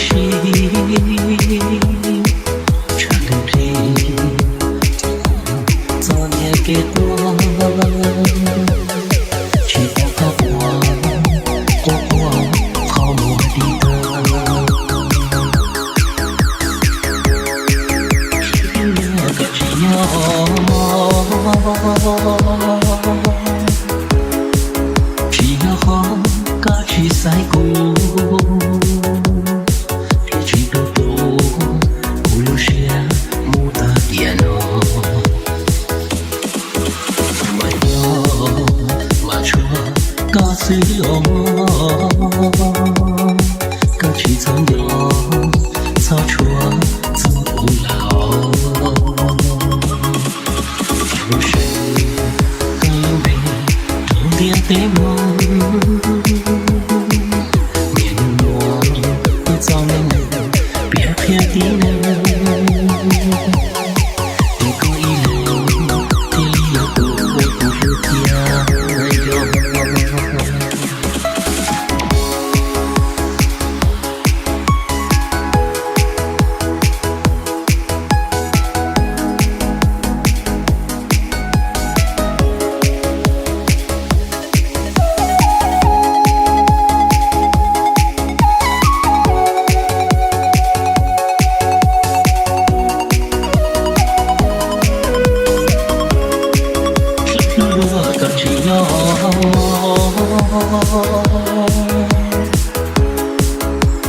心，传流皮，昨夜给我，去到高光，过过好我的歌，那个只要好，歌曲赛过。歌虽有歌曲曾有草出走不老，有谁更美终点的梦？面膜不造人，别骗的人。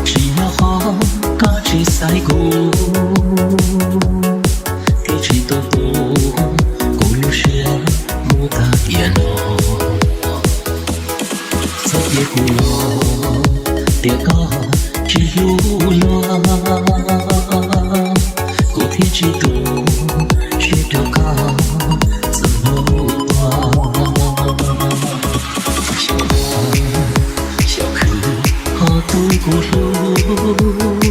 只要好歌曲赛过，天气都多，公路雪牡丹烟落，走别古路，跌高只有落，过天气多，雪飘高。小可好渡过路。